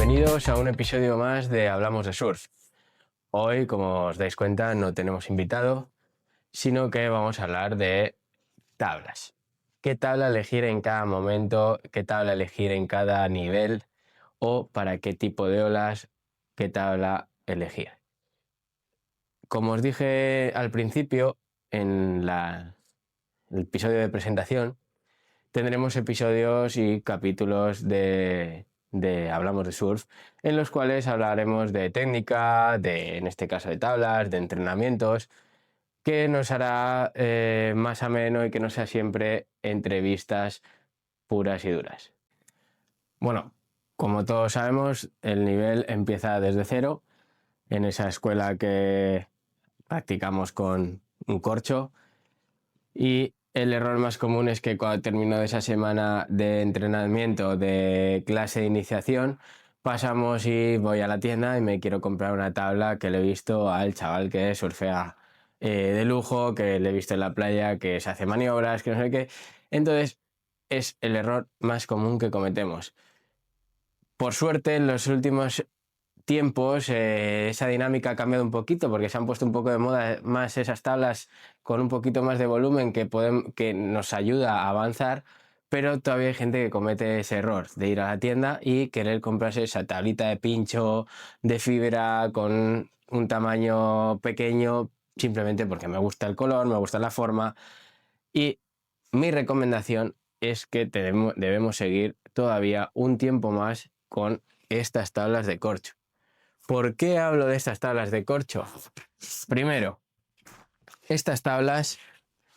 Bienvenidos a un episodio más de Hablamos de Surf. Hoy, como os dais cuenta, no tenemos invitado, sino que vamos a hablar de tablas. ¿Qué tabla elegir en cada momento? ¿Qué tabla elegir en cada nivel? ¿O para qué tipo de olas? ¿Qué tabla elegir? Como os dije al principio, en el episodio de presentación, tendremos episodios y capítulos de Hablamos de Surf, en los cuales hablaremos de técnica, en este caso de tablas, de entrenamientos, que nos hará más ameno y que no sea siempre entrevistas puras y duras. Bueno, como todos sabemos, el nivel empieza desde cero, en esa escuela que practicamos con un corcho, y el error más común es que cuando termino esa semana de entrenamiento, de clase de iniciación, pasamos y voy a la tienda y me quiero comprar una tabla que le he visto al chaval que surfea de lujo, que le he visto en la playa, que se hace maniobras, que no sé qué. Entonces, es el error más común que cometemos. Por suerte, en los últimos tiempos esa dinámica ha cambiado un poquito porque se han puesto un poco de moda más esas tablas con un poquito más de volumen que nos ayuda a avanzar, pero todavía hay gente que comete ese error de ir a la tienda y querer comprarse esa tablita de pincho de fibra con un tamaño pequeño simplemente porque me gusta el color, me gusta la forma, y mi recomendación es que debemos seguir todavía un tiempo más con estas tablas de corcho. ¿Por qué hablo de estas tablas de corcho? Primero, estas tablas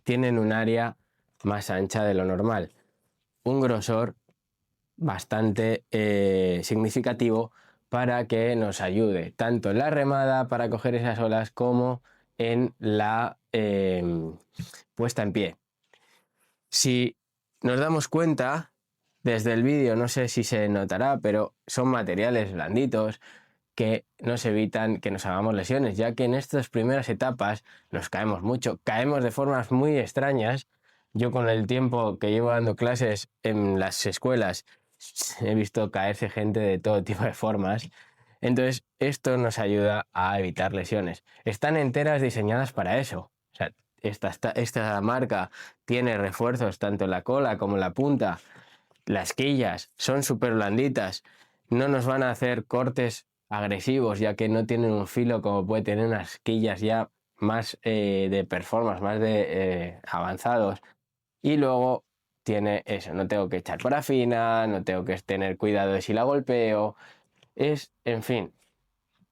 tienen un área más ancha de lo normal, un grosor bastante significativo para que nos ayude tanto en la remada para coger esas olas como en la puesta en pie. Si nos damos cuenta, desde el vídeo no sé si se notará, pero son materiales blanditos que nos evitan que nos hagamos lesiones, ya que en estas primeras etapas nos caemos mucho, caemos de formas muy extrañas. Yo con el tiempo que llevo dando clases en las escuelas he visto caerse gente de todo tipo de formas. Entonces esto nos ayuda a evitar lesiones. Están enteras diseñadas para eso. O sea, esta marca tiene refuerzos tanto en la cola como en la punta. Las quillas son súper blanditas, no nos van a hacer cortes agresivos ya que no tienen un filo como puede tener unas quillas ya más de performance, más de avanzados. Y luego tiene eso, no tengo que echar parafina, no tengo que tener cuidado de si la golpeo. En fin,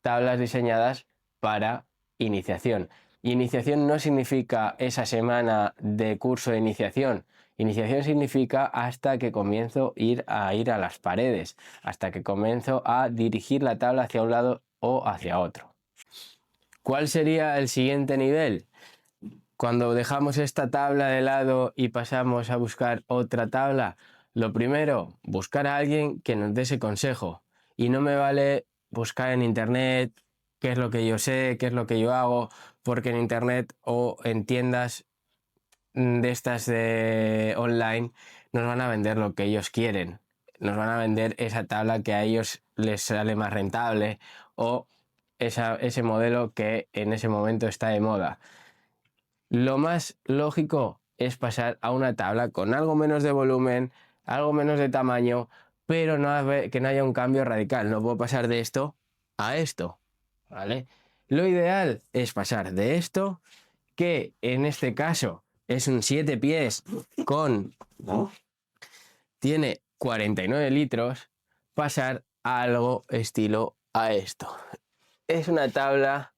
tablas diseñadas para iniciación. Iniciación no significa esa semana de curso de iniciación. Iniciación significa hasta que comienzo a ir a las paredes, hasta que comienzo a dirigir la tabla hacia un lado o hacia otro. ¿Cuál sería el siguiente nivel? Cuando dejamos esta tabla de lado y pasamos a buscar otra tabla, lo primero, buscar a alguien que nos dé ese consejo. Y no me vale buscar en internet qué es lo que yo sé, qué es lo que yo hago, porque en internet o en tiendas de estas de online nos van a vender lo que ellos quieren. Nos van a vender esa tabla que a ellos les sale más rentable o ese modelo que en ese momento está de moda. Lo más lógico es pasar a una tabla con algo menos de volumen, algo menos de tamaño, pero que no haya un cambio radical. No puedo pasar de esto a esto, ¿vale? Lo ideal es pasar de esto, que en este caso es un 7 pies tiene 49 litros, pasar a algo estilo a esto. Es una tabla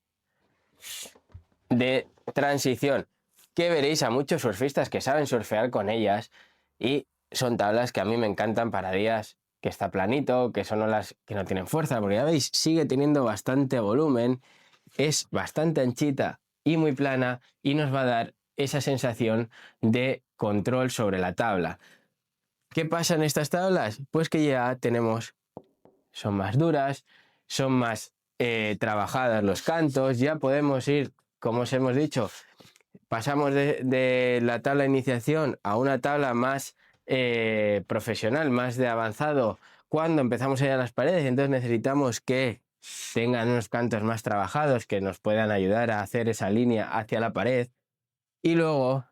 de transición que veréis a muchos surfistas que saben surfear con ellas, y son tablas que a mí me encantan para días que está planito, que son olas que no tienen fuerza, porque ya veis, sigue teniendo bastante volumen, es bastante anchita y muy plana y nos va a dar esa sensación de control sobre la tabla. ¿Qué pasa en estas tablas? Pues que ya son más duras, son más trabajadas los cantos, ya podemos ir, como os hemos dicho, pasamos de la tabla de iniciación a una tabla más profesional, más de avanzado, cuando empezamos a ir a las paredes, entonces necesitamos que tengan unos cantos más trabajados que nos puedan ayudar a hacer esa línea hacia la pared. Y luego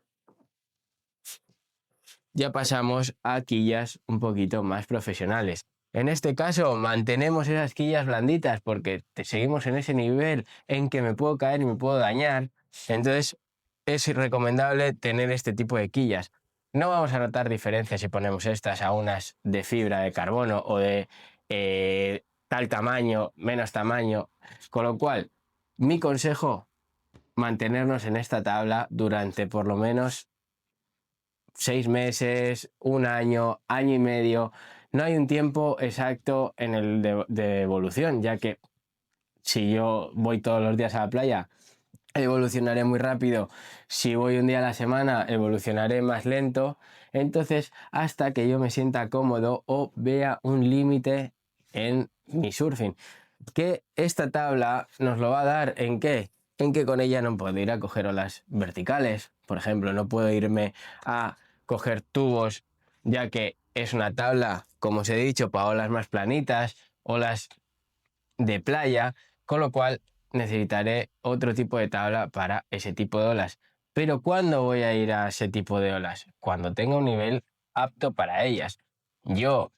ya pasamos a quillas un poquito más profesionales. En este caso mantenemos esas quillas blanditas porque seguimos en ese nivel en que me puedo caer y me puedo dañar. Entonces es recomendable tener este tipo de quillas. No vamos a notar diferencias si ponemos estas a unas de fibra de carbono o de tal tamaño, menos tamaño. Con lo cual, mi consejo, mantenernos en esta tabla durante por lo menos 6 meses, un año, año y medio. No hay un tiempo exacto en el de evolución, ya que si yo voy todos los días a la playa, evolucionaré muy rápido. Si voy un día a la semana, evolucionaré más lento. Entonces, hasta que yo me sienta cómodo o vea un límite en mi surfing. Que esta tabla nos lo va a dar ¿en qué? En que con ella no puedo ir a coger olas verticales. Por ejemplo, no puedo irme a coger tubos, ya que es una tabla, como os he dicho, para olas más planitas, olas de playa, con lo cual necesitaré otro tipo de tabla para ese tipo de olas. Pero ¿cuándo voy a ir a ese tipo de olas? Cuando tenga un nivel apto para ellas. Yo,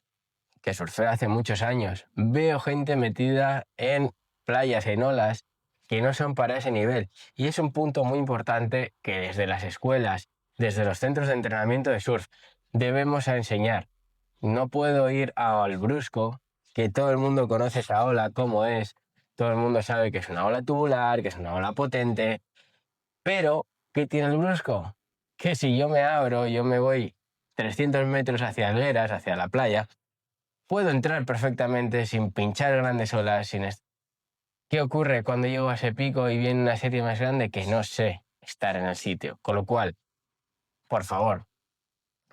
que surfeo hace muchos años, veo gente metida en playas, en olas, que no son para ese nivel. Y es un punto muy importante que desde las escuelas, desde los centros de entrenamiento de surf, debemos enseñar. No puedo ir al Brusco, que todo el mundo conoce esa ola, cómo es, todo el mundo sabe que es una ola tubular, que es una ola potente, pero ¿qué tiene el Brusco? Que si yo me abro, yo me voy 300 metros hacia Algueras, hacia la playa, puedo entrar perfectamente sin pinchar grandes olas, sin... ¿Qué ocurre cuando llego a ese pico y viene una serie más grande? Que no sé estar en el sitio. Con lo cual, por favor,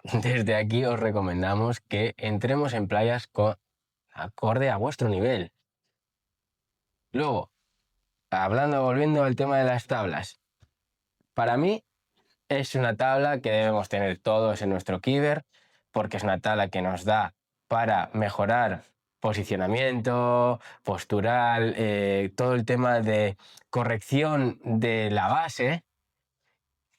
desde aquí os recomendamos que entremos en playas acorde a vuestro nivel. Luego, volviendo al tema de las tablas. Para mí es una tabla que debemos tener todos en nuestro Quiver, porque es una tabla que nos da para mejorar posicionamiento, postural, todo el tema de corrección de la base,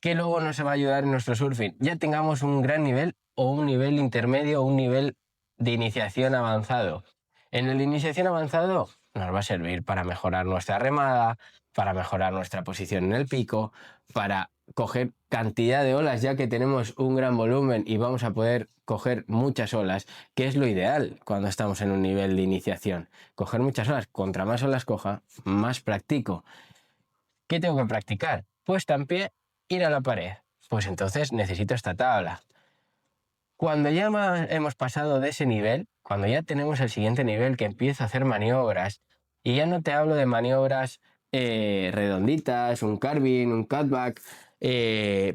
que luego nos va a ayudar en nuestro surfing. Ya tengamos un gran nivel o un nivel intermedio o un nivel de iniciación avanzado. En el de iniciación avanzado nos va a servir para mejorar nuestra remada, para mejorar nuestra posición en el pico, para coger cantidad de olas, ya que tenemos un gran volumen y vamos a poder coger muchas olas, que es lo ideal cuando estamos en un nivel de iniciación. Coger muchas olas, contra más olas coja, más practico. ¿Qué tengo que practicar? Puesta en pie, ir a la pared. Pues entonces necesito esta tabla. Cuando ya hemos pasado de ese nivel, cuando ya tenemos el siguiente nivel que empiezo a hacer maniobras, y ya no te hablo de maniobras redonditas, un carving, un cutback,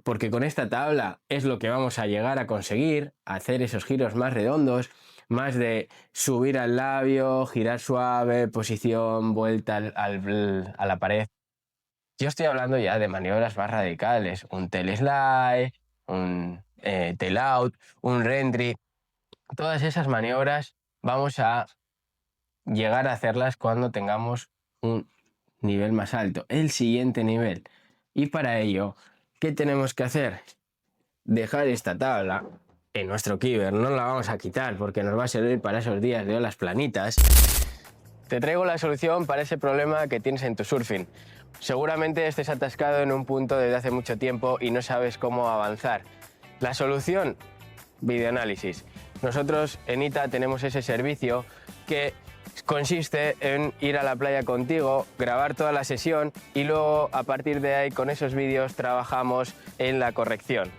porque con esta tabla es lo que vamos a llegar a conseguir, hacer esos giros más redondos, más de subir al labio, girar suave, posición, vuelta a la pared. Yo estoy hablando ya de maniobras más radicales, un tail slide, un tail out, un re-entry. Todas esas maniobras vamos a llegar a hacerlas cuando tengamos un nivel más alto, el siguiente nivel. Y para ello, ¿qué tenemos que hacer? Dejar esta tabla en nuestro Quiver, no la vamos a quitar porque nos va a servir para esos días de olas planitas. Te traigo la solución para ese problema que tienes en tu surfing. Seguramente estés atascado en un punto desde hace mucho tiempo y no sabes cómo avanzar. La solución, videoanálisis. Nosotros en ITA tenemos ese servicio que consiste en ir a la playa contigo, grabar toda la sesión y luego a partir de ahí con esos vídeos trabajamos en la corrección.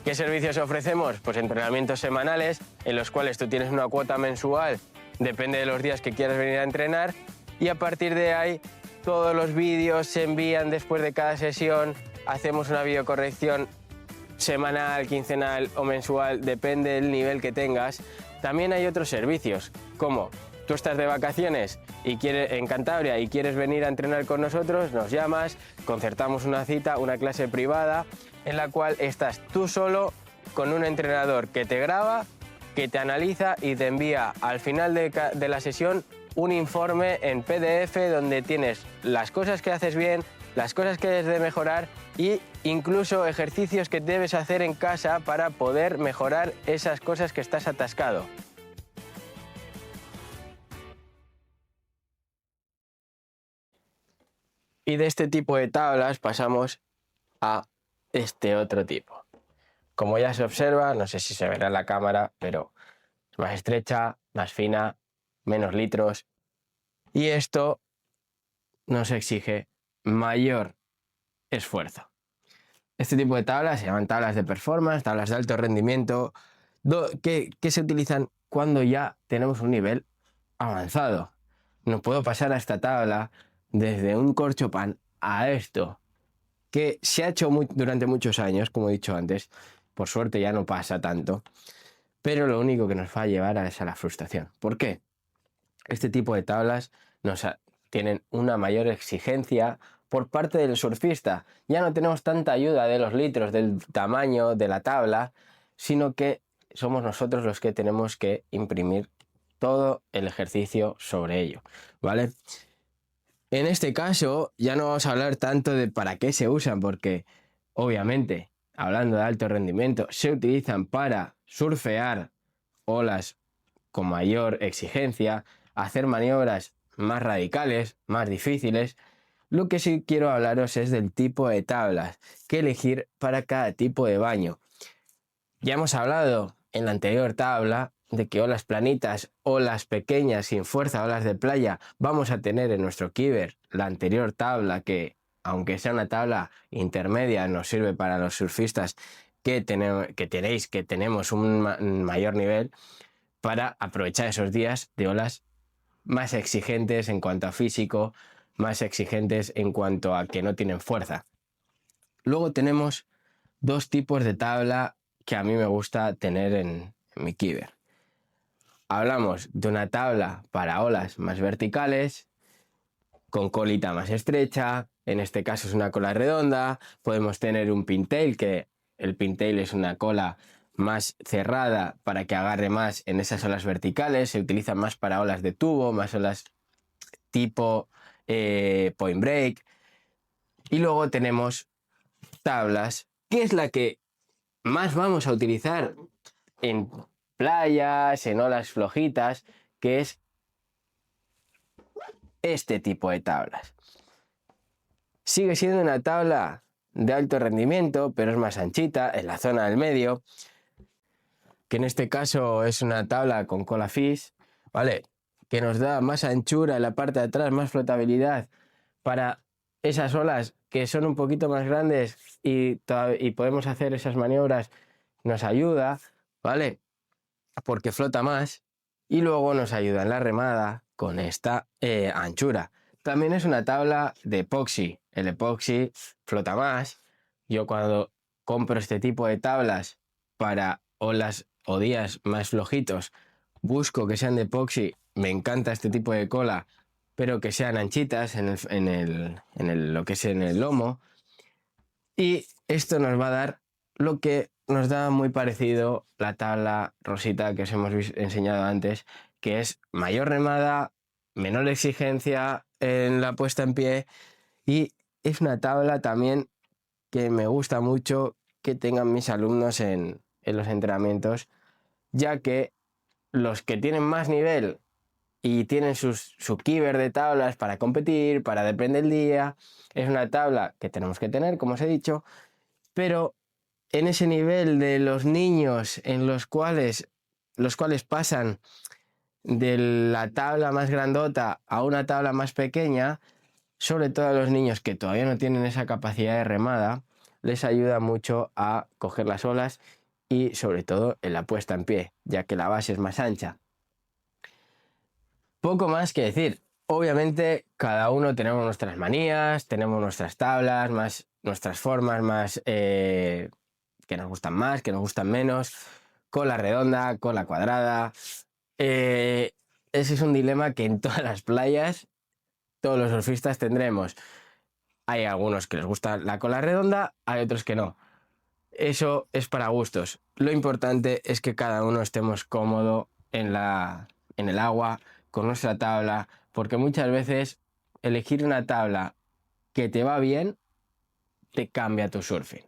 ¿Qué servicios ofrecemos? Pues entrenamientos semanales en los cuales tú tienes una cuota mensual, depende de los días que quieras venir a entrenar y a partir de ahí todos los vídeos se envían después de cada sesión, hacemos una videocorrección semanal, quincenal o mensual, depende del nivel que tengas. También hay otros servicios, como tú estás de vacaciones y en Cantabria y quieres venir a entrenar con nosotros, nos llamas, concertamos una cita, una clase privada, en la cual estás tú solo con un entrenador que te graba que te analiza y te envía al final de la sesión un informe en PDF donde tienes las cosas que haces bien, las cosas que debes de mejorar e incluso ejercicios que debes hacer en casa para poder mejorar esas cosas que estás atascado. Y de este tipo de tablas pasamos a este otro tipo. Como ya se observa, no sé si se verá en la cámara, pero es más estrecha, más fina, menos litros. Y esto nos exige mayor esfuerzo. Este tipo de tablas se llaman tablas de performance, tablas de alto rendimiento, que se utilizan cuando ya tenemos un nivel avanzado. No puedo pasar a esta tabla desde un corchopan a esto, que se ha hecho durante muchos años, como he dicho antes. Por suerte ya no pasa tanto, pero lo único que nos va a llevar es a la frustración. ¿Por qué? Este tipo de tablas tienen una mayor exigencia por parte del surfista. Ya no tenemos tanta ayuda de los litros, del tamaño de la tabla, sino que somos nosotros los que tenemos que imprimir todo el ejercicio sobre ello, ¿vale? En este caso ya no vamos a hablar tanto de para qué se usan, porque obviamente, hablando de alto rendimiento, se utilizan para surfear olas con mayor exigencia, hacer maniobras más radicales, más difíciles. Lo que sí quiero hablaros es del tipo de tablas que elegir para cada tipo de baño. Ya hemos hablado en la anterior tabla de que olas planitas, olas pequeñas sin fuerza, olas de playa, vamos a tener en nuestro Keeper la anterior tabla que, aunque sea una tabla intermedia, nos sirve para los surfistas que tenemos un mayor nivel para aprovechar esos días de olas más exigentes en cuanto a físico, más exigentes en cuanto a que no tienen fuerza. Luego tenemos dos tipos de tabla que a mí me gusta tener en mi Keeper. Hablamos de una tabla para olas más verticales, con colita más estrecha, en este caso es una cola redonda. Podemos tener un pintail, que el pintail es una cola más cerrada para que agarre más en esas olas verticales. Se utiliza más para olas de tubo, más olas tipo point break. Y luego tenemos tablas, que es la que más vamos a utilizar en playas, en olas flojitas, que es este tipo de tablas. Sigue siendo una tabla de alto rendimiento, pero es más anchita en la zona del medio, que en este caso es una tabla con cola fish, ¿vale? Que nos da más anchura en la parte de atrás, más flotabilidad para esas olas que son un poquito más grandes y podemos hacer esas maniobras, nos ayuda, ¿vale? Porque flota más y luego nos ayuda en la remada con esta anchura. También es una tabla de epoxi. El epoxi flota más. Yo cuando compro este tipo de tablas para olas o días más flojitos, busco que sean de epoxi. Me encanta este tipo de cola, pero que sean anchitas lo que es en el lomo. Y esto nos va a dar lo que nos da muy parecido la tabla rosita que os hemos enseñado antes, que es mayor remada, menor exigencia en la puesta en pie, y es una tabla también que me gusta mucho que tengan mis alumnos en los entrenamientos, ya que los que tienen más nivel y tienen su Keeper de tablas para competir, para depender del día, es una tabla que tenemos que tener, como os he dicho, pero en ese nivel de los niños en los cuales pasan de la tabla más grandota a una tabla más pequeña, sobre todo a los niños que todavía no tienen esa capacidad de remada, les ayuda mucho a coger las olas y sobre todo en la puesta en pie, ya que la base es más ancha. Poco más que decir. Obviamente cada uno tenemos nuestras manías, tenemos nuestras tablas, nuestras formas más que nos gustan más, que nos gustan menos, con la redonda, con la cuadrada. Ese es un dilema que en todas las playas todos los surfistas tendremos. Hay algunos que les gusta la cola redonda, hay otros que no. eso es para gustos. Lo importante es que cada uno estemos cómodo en el agua, con nuestra tabla, porque muchas veces elegir una tabla que te va bien te cambia tu surfing.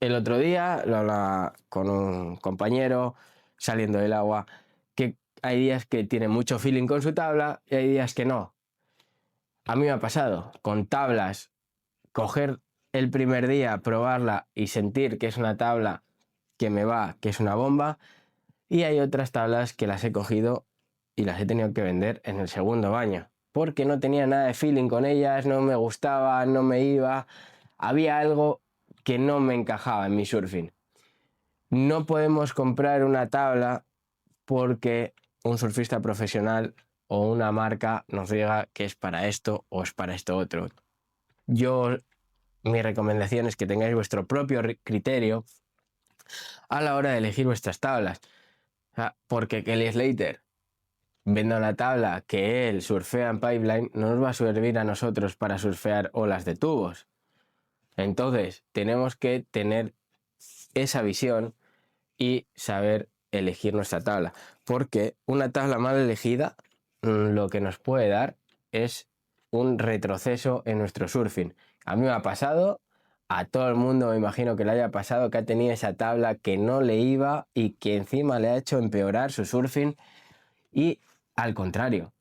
El otro día lo hablaba con un compañero saliendo del agua, que hay días que tiene mucho feeling con su tabla y hay días que no. A mí me ha pasado con tablas, coger el primer día, probarla y sentir que es una tabla que me va, que es una bomba, y hay otras tablas que las he cogido y las he tenido que vender en el segundo baño, porque no tenía nada de feeling con ellas, no me gustaba, no me iba, había algo que no me encajaba en mi surfing. No podemos comprar una tabla porque un surfista profesional o una marca nos diga que es para esto o es para esto otro. Mi recomendación es que tengáis vuestro propio criterio a la hora de elegir vuestras tablas. Porque Kelly Slater venda una tabla que él surfea en pipeline, no nos va a servir a nosotros para surfear olas de tubos. Entonces, tenemos que tener esa visión y saber elegir nuestra tabla. Porque una tabla mal elegida lo que nos puede dar es un retroceso en nuestro surfing. A mí me ha pasado, a todo el mundo me imagino que le haya pasado, que ha tenido esa tabla que no le iba y que encima le ha hecho empeorar su surfing. Y al contrario,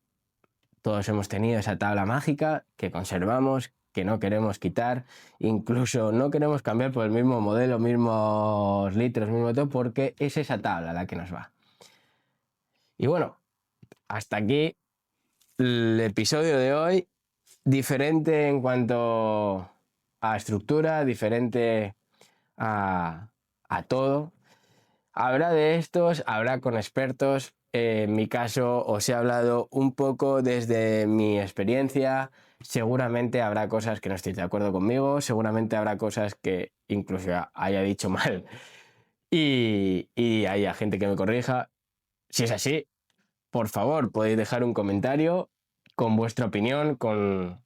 todos hemos tenido esa tabla mágica que conservamos, que no queremos quitar, incluso no queremos cambiar por el mismo modelo, mismos litros, mismo todo, porque es esa tabla la que nos va. Y bueno, hasta aquí el episodio de hoy, diferente en cuanto a estructura, diferente a todo. Habrá de estos, habrá con expertos. En mi caso os he hablado un poco desde mi experiencia. Seguramente habrá cosas que no estéis de acuerdo conmigo, seguramente habrá cosas que incluso haya dicho mal y haya gente que me corrija. Si es así, por favor, podéis dejar un comentario con vuestra opinión, con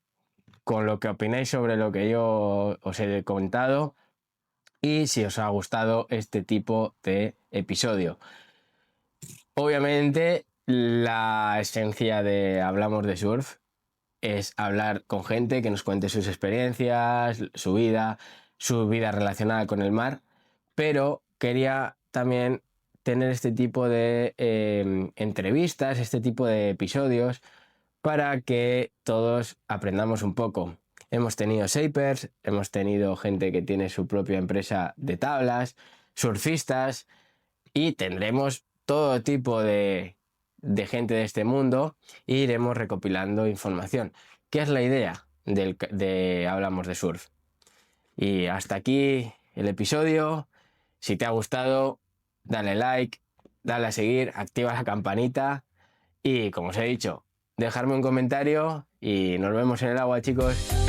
lo que opináis sobre lo que yo os he comentado y si os ha gustado este tipo de episodio. Obviamente, la esencia de Hablamos de Surf es hablar con gente que nos cuente sus experiencias, su vida relacionada con el mar, pero quería también tener este tipo de entrevistas, este tipo de episodios, para que todos aprendamos un poco. Hemos tenido shapers, hemos tenido gente que tiene su propia empresa de tablas, surfistas, y tendremos todo tipo de gente de este mundo e iremos recopilando información, que es la idea de Hablamos de Surf. Y hasta aquí el episodio. Si te ha gustado, dale like, dale a seguir, activa la campanita y, como os he dicho, dejarme un comentario y nos vemos en el agua, chicos.